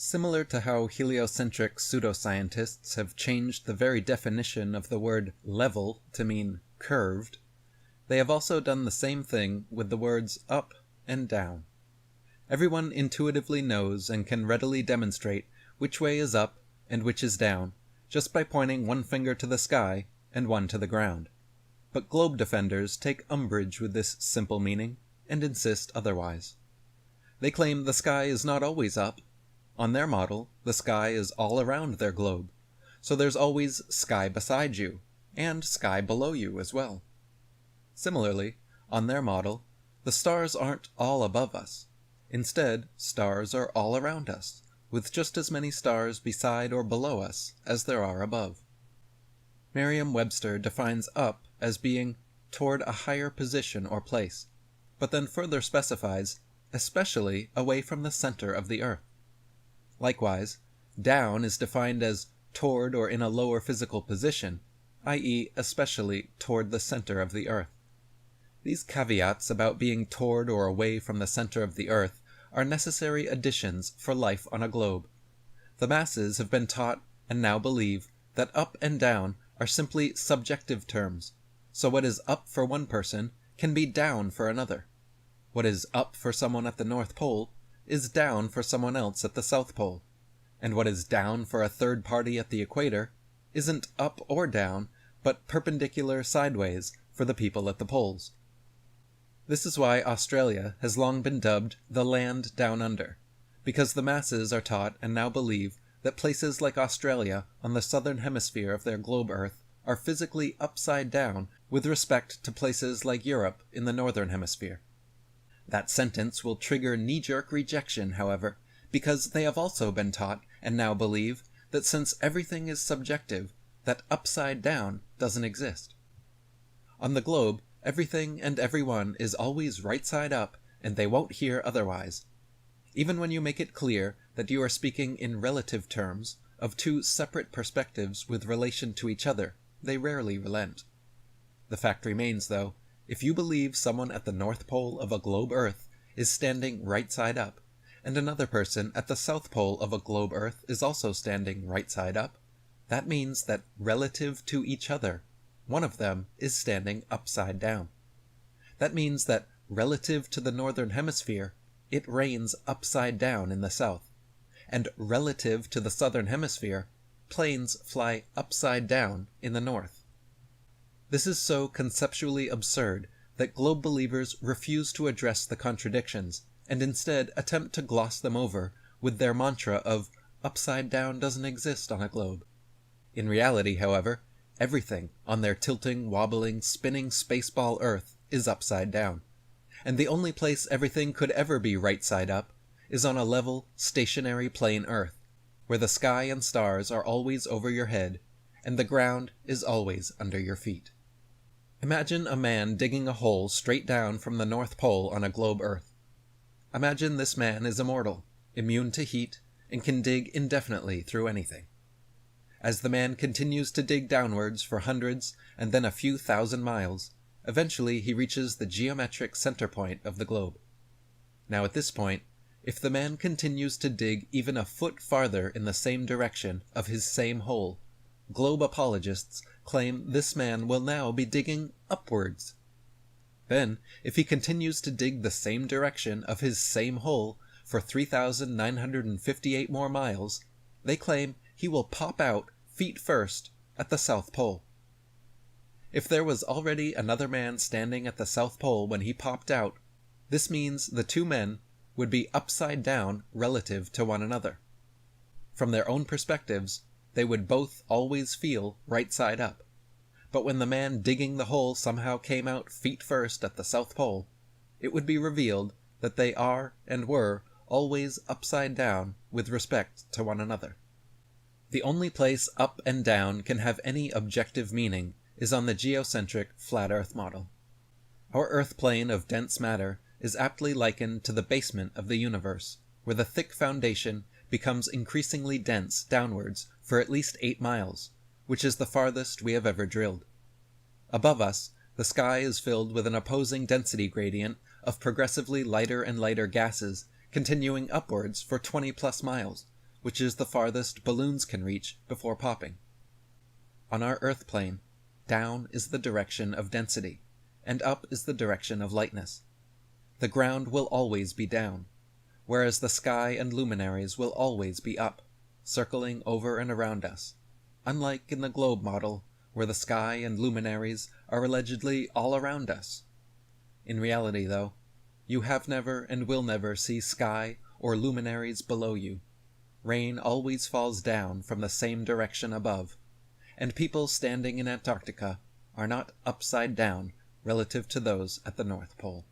Similar to how heliocentric pseudoscientists have changed the very definition of the word level to mean curved, they have also done the same thing with the words up and down. Everyone intuitively knows and can readily demonstrate which way is up and which is down, just by pointing one finger to the sky and one to the ground. But globe defenders take umbrage with this simple meaning and insist otherwise. They claim the sky is not always up. On their model, the sky is all around their globe, so there's always sky beside you, and sky below you as well. Similarly, on their model, the stars aren't all above us. Instead, stars are all around us, with just as many stars beside or below us as there are above. Merriam-Webster defines up as being toward a higher position or place, but then further specifies, especially away from the center of the earth. Likewise, down is defined as toward or in a lower physical position, i.e., especially toward the center of the earth. These caveats about being toward or away from the center of the earth are necessary additions for life on a globe. The masses have been taught and now believe that up and down are simply subjective terms, so what is up for one person can be down for another. What is up for someone at the North Pole is down for someone else at the South Pole, and what is down for a third party at the equator isn't up or down, but perpendicular sideways for the people at the poles. This is why Australia has long been dubbed the land down under, because the masses are taught and now believe that places like Australia on the southern hemisphere of their globe Earth are physically upside down with respect to places like Europe in the northern hemisphere. That sentence will trigger knee-jerk rejection, however, because they have also been taught and now believe that since everything is subjective, that upside down doesn't exist. On the globe, everything and everyone is always right side up, and they won't hear otherwise. Even when you make it clear that you are speaking in relative terms of two separate perspectives with relation to each other, they rarely relent. The fact remains, though, if you believe someone at the North Pole of a globe Earth is standing right side up, and another person at the South Pole of a globe Earth is also standing right side up, that means that relative to each other, one of them is standing upside down. That means that relative to the northern hemisphere, it rains upside down in the south, and relative to the southern hemisphere, planes fly upside down in the north. This is so conceptually absurd that globe believers refuse to address the contradictions, and instead attempt to gloss them over with their mantra of upside down doesn't exist on a globe. In reality, however, everything on their tilting, wobbling, spinning spaceball Earth is upside down, and the only place everything could ever be right side up is on a level, stationary plane Earth, where the sky and stars are always over your head, and the ground is always under your feet. Imagine a man digging a hole straight down from the North Pole on a globe Earth. Imagine this man is immortal, immune to heat, and can dig indefinitely through anything. As the man continues to dig downwards for hundreds and then a few thousand miles, eventually he reaches the geometric center point of the globe. Now at this point, if the man continues to dig even a foot farther in the same direction of his same hole, globe apologists claim this man will now be digging upwards. Then, if he continues to dig the same direction of his same hole for 3,958 more miles, they claim he will pop out feet first at the South Pole. If there was already another man standing at the South Pole when he popped out, this means the two men would be upside down relative to one another. From their own perspectives, they would both always feel right side up. But when the man digging the hole somehow came out feet first at the South Pole, it would be revealed that they are and were always upside down with respect to one another. The only place up and down can have any objective meaning is on the geocentric flat Earth model. Our Earth plane of dense matter is aptly likened to the basement of the universe, where the thick foundation becomes increasingly dense downwards for at least 8 miles, which is the farthest we have ever drilled. Above us, the sky is filled with an opposing density gradient of progressively lighter and lighter gases continuing upwards for 20 plus miles, which is the farthest balloons can reach before popping. On our Earth plane, down is the direction of density, and up is the direction of lightness. The ground will always be down, whereas the sky and luminaries will always be up, circling over and around us, unlike in the globe model, where the sky and luminaries are allegedly all around us. In reality, though, you have never and will never see sky or luminaries below you. Rain always falls down from the same direction above, and people standing in Antarctica are not upside down relative to those at the North Pole.